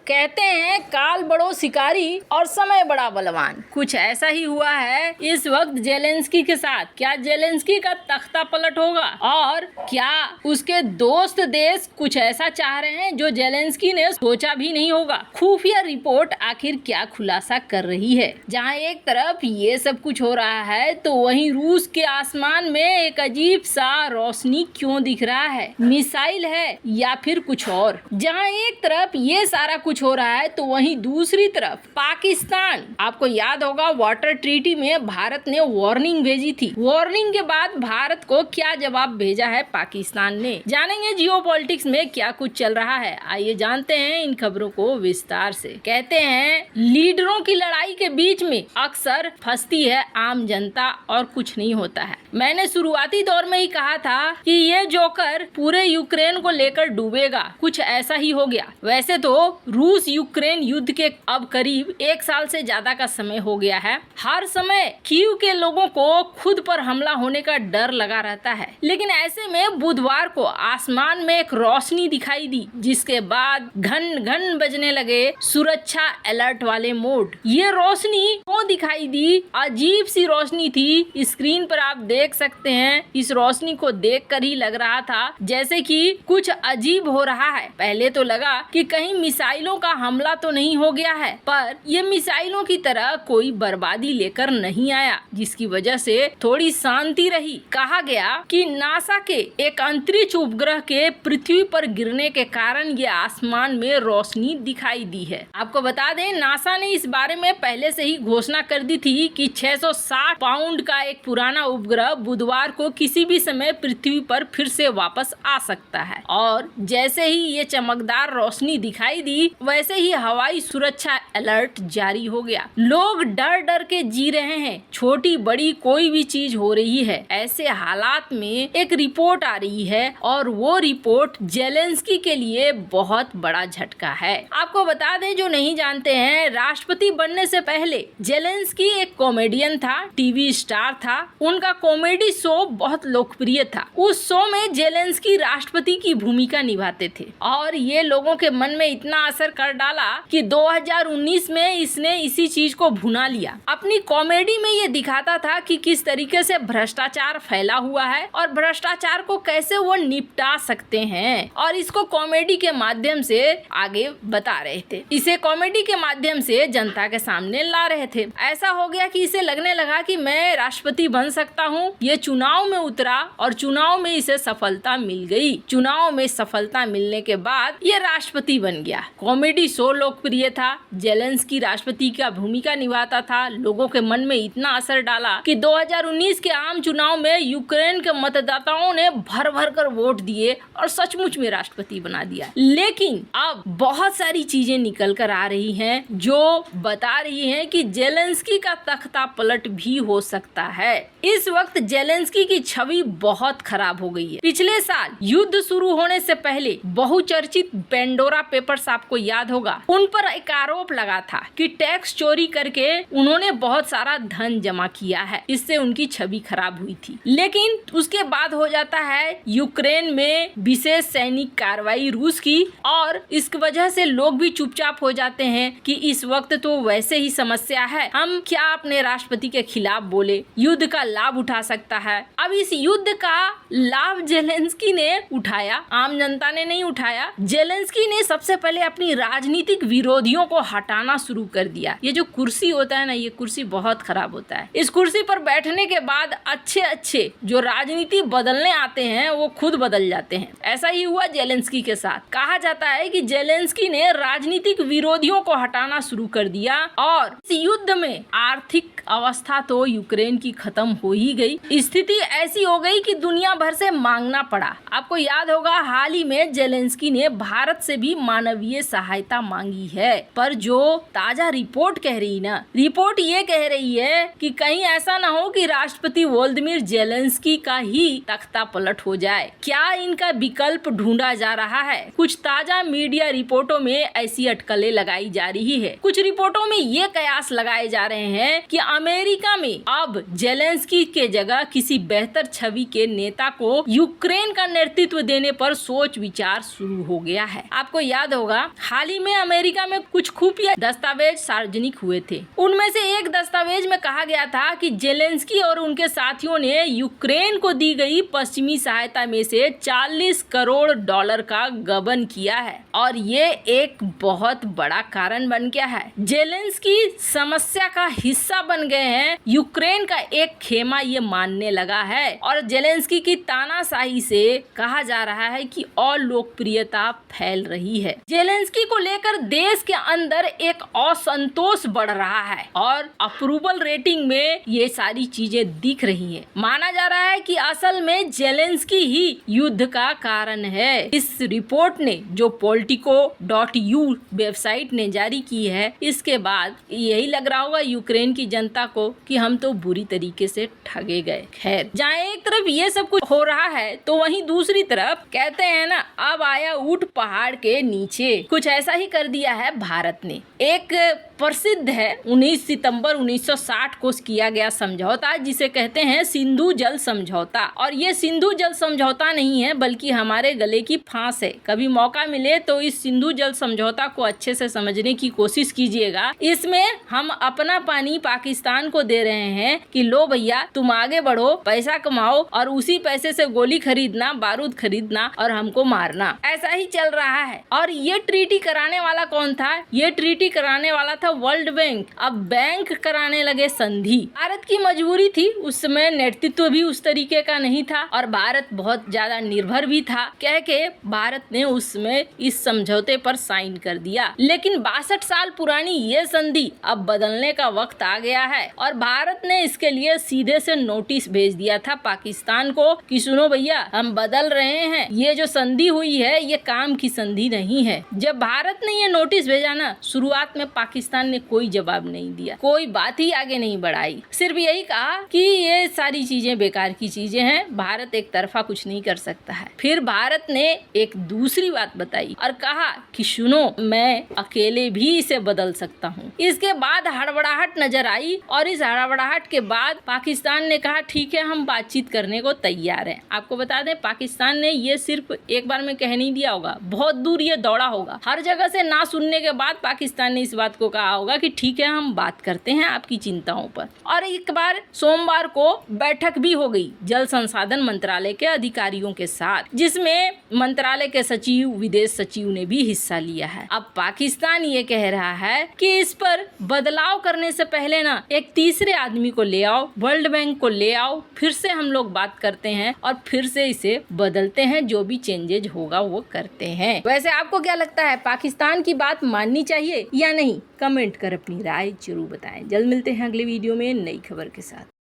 कहते हैं काल बड़ो शिकारी और समय बड़ा बलवान। कुछ ऐसा ही हुआ है इस वक्त जेलेंस्की के साथ। क्या जेलेंस्की का तख्ता पलट होगा और क्या उसके दोस्त देश कुछ ऐसा चाह रहे हैं जो जेलेंस्की ने सोचा भी नहीं होगा। खुफिया रिपोर्ट आखिर क्या खुलासा कर रही है। जहां एक तरफ ये सब कुछ हो रहा है तो वहीं रूस के आसमान में एक अजीब सा रोशनी क्यों दिख रहा है। मिसाइल है या फिर कुछ और। जहां एक तरफ ये सारा कुछ हो रहा है तो वहीं दूसरी तरफ पाकिस्तान, आपको याद होगा वाटर ट्रीटी में भारत ने वार्निंग भेजी थी। वार्निंग के बाद भारत को क्या जवाब भेजा है पाकिस्तान ने। जानेंगे जियोपॉलिटिक्स में क्या कुछ चल रहा है। आइए जानते हैं इन खबरों को विस्तार से। कहते हैं लीडरों की लड़ाई के बीच में अक्सर फंसती है आम जनता और कुछ नहीं होता है। मैंने शुरुआती दौर में ही कहा था कि ये जोकर पूरे यूक्रेन को लेकर डूबेगा। कुछ ऐसा ही हो गया। वैसे तो रूस यूक्रेन युद्ध के अब करीब 1 साल से ज्यादा का समय हो गया है। हर समय कीव के लोगों को खुद पर हमला होने का डर लगा रहता है, लेकिन ऐसे में बुधवार को आसमान में एक रोशनी दिखाई दी, जिसके बाद घन घन बजने लगे सुरक्षा अलर्ट वाले मोड। ये रोशनी क्यों दिखाई दी? अजीब सी रोशनी थी। स्क्रीन पर आप देख सकते हैं। इस रोशनी को देखकर ही लग रहा था जैसे कि कुछ अजीब हो रहा है। पहले तो लगा कि कहीं मिसाइलों का हमला तो नहीं हो गया है, पर ये मिसाइलों की तरह कोई बर्बादी लेकर नहीं आया, जिसकी वजह से थोड़ी शांति रही। कहा गया कि नासा के एक अंतरिक्ष उपग्रह के पृथ्वी पर गिरने के कारण ये आसमान में रोशनी दिखाई दी है। आपको बता दें नासा ने इस बारे में पहले से ही घोषणा कर दी थी कि 660 पाउंड का एक पुराना उपग्रह बुधवार को किसी भी समय पृथ्वी पर फिर से वापस आ सकता है। और जैसे ही ये चमकदार रोशनी दिखाई दी वैसे ही हवाई सुरक्षा अलर्ट जारी हो गया। लोग डर डर के जी रहे हैं। छोटी बड़ी कोई भी चीज हो रही है। ऐसे हालात में एक रिपोर्ट आ रही है और वो रिपोर्ट जेलेंस्की के लिए बहुत बड़ा झटका है। आपको बता दें जो नहीं जानते हैं, राष्ट्रपति बनने से पहले जेलेंस्की एक कॉमेडियन था, टीवी स्टार था। उनका कॉमेडी शो बहुत लोकप्रिय था। उस शो में जेलेंस्की राष्ट्रपति की भूमिका निभाते थे और ये लोगों के मन में इतना असर कर डाला कि 2019 में इसने इसी चीज को भुना लिया। अपनी कॉमेडी में ये दिखाता था कि किस तरीके से भ्रष्टाचार फैला हुआ है और भ्रष्टाचार को कैसे वो निपटा सकते हैं, और इसको कॉमेडी के माध्यम से आगे बता रहे थे। इसे कॉमेडी के माध्यम से जनता के सामने ला रहे थे। ऐसा हो गया कि इसे लगने लगा कि मैं राष्ट्रपति बन सकता हूँ। ये चुनाव में उतरा और चुनाव में इसे सफलता मिल गई। चुनाव में सफलता मिलने के बाद ये राष्ट्रपति बन गया। कॉमेडी शो लोकप्रिय था। जेलेंस्की राष्ट्रपति का भूमिका निभाता था। लोगों के मन में इतना असर डाला कि 2019 के आम चुनाव में यूक्रेन के मतदाताओं ने भर भर कर वोट दिए और सचमुच में राष्ट्रपति बना दिया। लेकिन अब बहुत सारी चीजें निकल कर आ रही हैं जो बता रही हैं कि जेलेंस्की का तख्ता पलट भी हो सकता है। इस वक्त जेलेंस्की की छवि बहुत खराब हो गई है। पिछले साल युद्ध शुरू होने से पहले बहुचर्चित पेंडोरा पेपर्स, आपको याद होगा, उन पर एक आरोप लगा था कि टैक्स चोरी करके उन्होंने बहुत सारा धन जमा किया है। इससे उनकी छवि खराब हुई थी। लेकिन उसके बाद हो जाता है यूक्रेन में विशेष सैनिक कार्रवाई रूस की, और इसकी वजह से लोग भी चुपचाप हो जाते हैं कि इस वक्त तो वैसे ही समस्या है, हम क्या अपने राष्ट्रपति के खिलाफ बोले, युद्ध का लाभ उठा सकता है। अब इस युद्ध का लाभ जेलेंस्की ने उठाया, आम जनता ने नहीं उठाया। जेलेंस्की ने सबसे पहले अपनी राजनीतिक विरोधियों को हटाना शुरू कर दिया। ये जो कुर्सी होता है ना, ये कुर्सी बहुत खराब होता है। इस कुर्सी पर बैठने के बाद अच्छे अच्छे जो राजनीति बदलने आते हैं वो खुद बदल जाते हैं। ऐसा ही हुआ जेलेंस्की के साथ। कहा जाता है कि जेलेंस्की ने राजनीतिक विरोधियों को हटाना शुरू कर दिया और इस युद्ध में आर्थिक अवस्था तो यूक्रेन की खत्म हो ही गई। स्थिति ऐसी हो गई कि दुनिया भर से मांगना पड़ा। आपको याद होगा हाल ही में जेलेंस्की ने भारत से भी मानवीय सहायता मांगी है, पर जो ताजा रिपोर्ट कह रही ना, रिपोर्ट ये कह रही है कि कहीं ऐसा ना हो कि राष्ट्रपति वोलोदिमीर जेलेंस्की का ही तख्ता पलट हो जाए। क्या इनका विकल्प ढूंढा जा रहा है? कुछ ताजा मीडिया रिपोर्टों में ऐसी अटकलें लगाई जा रही है। कुछ रिपोर्टों में ये कयास लगाए जा रहे हैं कि अमेरिका में अब जेलेंस्की के जगह किसी बेहतर छवि के नेता को यूक्रेन का नेतृत्व देने पर सोच विचार शुरू हो गया है। आपको याद होगा हाल ही में अमेरिका में कुछ खुफिया दस्तावेज सार्वजनिक हुए थे। उनमें से एक दस्तावेज में कहा गया था कि जेलेंस्की और उनके साथियों ने यूक्रेन को दी गई पश्चिमी सहायता में से 40 करोड़ डॉलर का गबन किया है और ये एक बहुत बड़ा कारण बन गया है। जेलेंस्की समस्या का हिस्सा बन गए हैं, यूक्रेन का एक खेमा ये मानने लगा है और जेलेंस्की की तानाशाही से कहा जा रहा है कि और लोकप्रियता फैल रही है। जेलेंस्की को लेकर देश के अंदर एक असंतोष बढ़ रहा है और अप्रूवल रेटिंग में ये सारी चीजें दिख रही है। माना जा रहा है कि असल में जेलेंस्की ही युद्ध का कारण है। इस रिपोर्ट ने जो politico.u वेबसाइट ने जारी की है, इसके बाद यही लग रहा होगा यूक्रेन की जनता को कि हम तो बुरी तरीके से ठगे गए। खैर, जहाँ एक तरफ ये सब कुछ हो रहा है तो वहीं दूसरी तरफ कहते हैं ना, अब आया ऊंट पहाड़ के नीचे। कुछ ऐसा ही कर दिया है भारत ने। एक प्रसिद्ध है 19 सितंबर 1960 को किया गया समझौता, जिसे कहते हैं सिंधु जल समझौता। और ये सिंधु जल समझौता नहीं है बल्कि हमारे गले की फांस है। कभी मौका मिले तो इस सिंधु जल समझौता को अच्छे से समझने की कोशिश कीजिएगा। इसमें हम अपना पानी पाकिस्तान को दे रहे हैं कि लो भैया तुम आगे बढ़ो, पैसा कमाओ और उसी पैसे से गोली खरीदना, बारूद खरीदना और हमको मारना। ऐसा ही चल रहा है। और ये ट्रीटी कराने वाला कौन था? ये ट्रीटी कराने वाला था वर्ल्ड बैंक। अब बैंक कराने लगे संधि। भारत की मजबूरी थी, उस समय नेतृत्व भी उस तरीके का नहीं था और भारत बहुत ज्यादा निर्भर भी था। कह के भारत ने उसमें इस समझौते पर साइन कर दिया। लेकिन 62 साल पुरानी ये संधि अब बदलने का वक्त आ गया है और भारत ने इसके लिए सीधे से नोटिस भेज दिया था पाकिस्तान को कि सुनो भैया, हम बदल रहे हैं, ये जो संधि हुई है ये काम की संधि नहीं है। जब भारत ने ये नोटिस भेजा ना, शुरुआत में पाकिस्तान ने कोई जवाब नहीं दिया, कोई बात ही आगे नहीं बढ़ाई, सिर्फ यही कहा कि ये सारी चीजें बेकार की चीजें हैं, भारत एक तरफा कुछ नहीं कर सकता है। फिर भारत ने एक दूसरी बात बताई और कहा कि सुनो, मैं अकेले भी इसे बदल सकता हूँ। इसके बाद हड़बड़ाहट नजर आई और इस हड़बड़ाहट के बाद पाकिस्तान ने कहा ठीक है, हम बातचीत करने को तैयार हैं। आपको बता दें, पाकिस्तान ने ये सिर्फ एक बार में कह नहीं दिया होगा, बहुत दूर ये दौड़ा होगा। हर जगह से ना सुनने के बाद पाकिस्तान ने इस बात को कहा होगा कि ठीक है, हम बात करते हैं आपकी चिंताओं पर। और एक बार सोमवार को बैठक भी हो गई जल संसाधन मंत्रालय के अधिकारियों के साथ, जिसमें मंत्रालय के सचिव, विदेश सचिव ने भी हिस्सा लिया है। अब पाकिस्तान ये कह रहा है कि इस पर बदलाव करने से पहले ना एक तीसरे आदमी को ले आओ, वर्ल्ड बैंक को ले आओ, फिर से हम लोग बात करते हैं और फिर से इसे बदलते हैं, जो भी चेंजेज होगा वो करते हैं। वैसे आपको क्या लगता है, पाकिस्तान की बात माननी चाहिए या नहीं? कमेंट कर अपनी राय जरूर बताएं। जल्द मिलते हैं अगले वीडियो में नई खबर के साथ।